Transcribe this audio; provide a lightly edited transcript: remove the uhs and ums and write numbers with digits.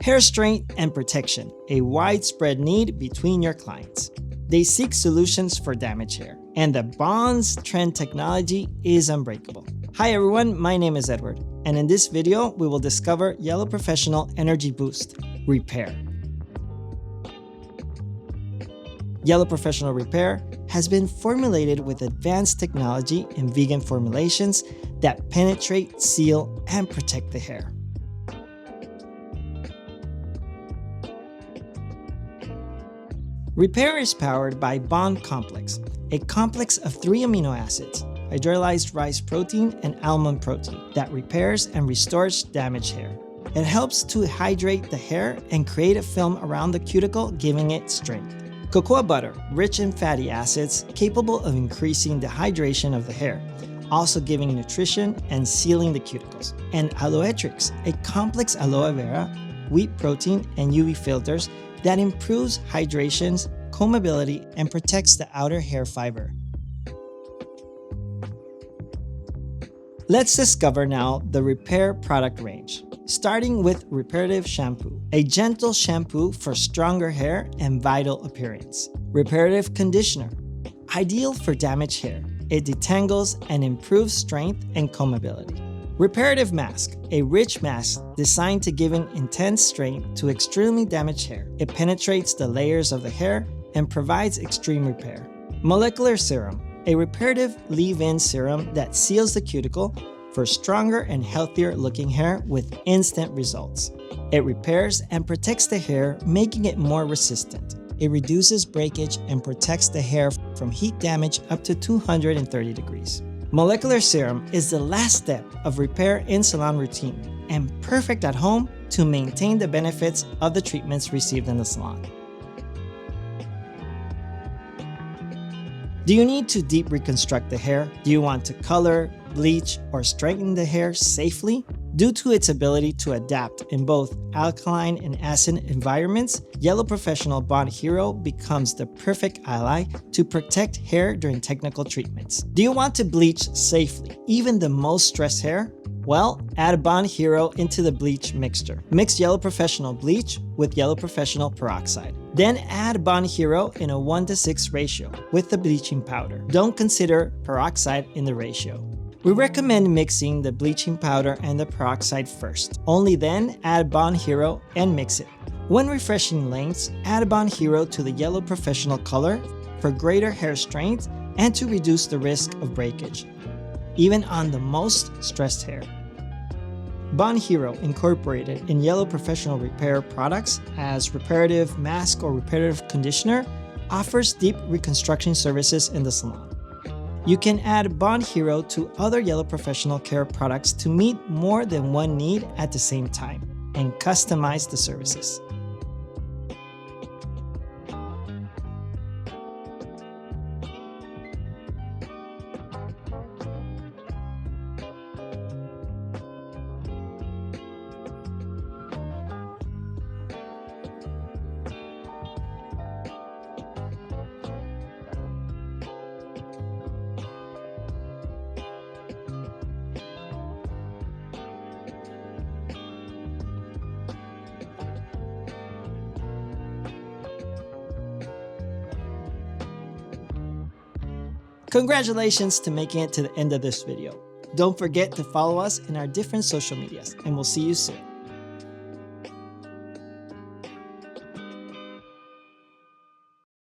Hair strength and protection, a widespread need between your clients. They seek solutions for damaged hair, and the Bond's Trend technology is unbreakable. Hi everyone, my name is Edward, and in this video, we will discover Yellow Professional Energy Boost Repair. Yellow Professional Repair has been formulated with advanced technology and vegan formulations that penetrate, seal, and protect the hair. Repair is powered by Bond Complex, a complex of 3 amino acids, hydrolyzed rice protein and almond protein, that repairs and restores damaged hair. It helps to hydrate the hair and create a film around the cuticle, giving it strength. Cocoa butter, rich in fatty acids, capable of increasing the hydration of the hair, also giving nutrition and sealing the cuticles. And Aloetrix, a complex aloe vera, wheat protein, and UV filters that improves hydration, combability, and protects the outer hair fiber. Let's discover now the Repair product range. Starting with Reparative Shampoo, a gentle shampoo for stronger hair and vital appearance. Reparative Conditioner, ideal for damaged hair. It detangles and improves strength and combability. Reparative Mask, a rich mask designed to give intense strength to extremely damaged hair. It penetrates the layers of the hair and provides extreme repair. Molecular Serum, a reparative leave-in serum that seals the cuticle for stronger and healthier looking hair with instant results. It repairs and protects the hair, making it more resistant. It reduces breakage and protects the hair from heat damage up to 230 degrees. Molecular Serum is the last step of repair in salon routine and perfect at home to maintain the benefits of the treatments received in the salon. Do you need to deep reconstruct the hair? Do you want to color, bleach, or straighten the hair safely? Due to its ability to adapt in both alkaline and acid environments, Yellow Professional Bond Hero becomes the perfect ally to protect hair during technical treatments. Do you want to bleach safely, even the most stressed hair? Well, add Bond Hero into the bleach mixture. Mix Yellow Professional bleach with Yellow Professional peroxide. Then add Bond Hero in a 1:6 ratio with the bleaching powder. Don't consider peroxide in the ratio. We recommend mixing the bleaching powder and the peroxide first. Only then add Bond Hero and mix it. When refreshing lengths, add Bond Hero to the Yellow Professional color for greater hair strength and to reduce the risk of breakage, even on the most stressed hair. Bond Hero incorporated in Yellow Professional Repair products as reparative mask or reparative conditioner offers deep reconstruction services in the salon. You can add Bond Hero to other Yellow Professional care products to meet more than one need at the same time and customize the services. Congratulations to making it to the end of this video. Don't forget to follow us in our different social medias, and we'll see you soon.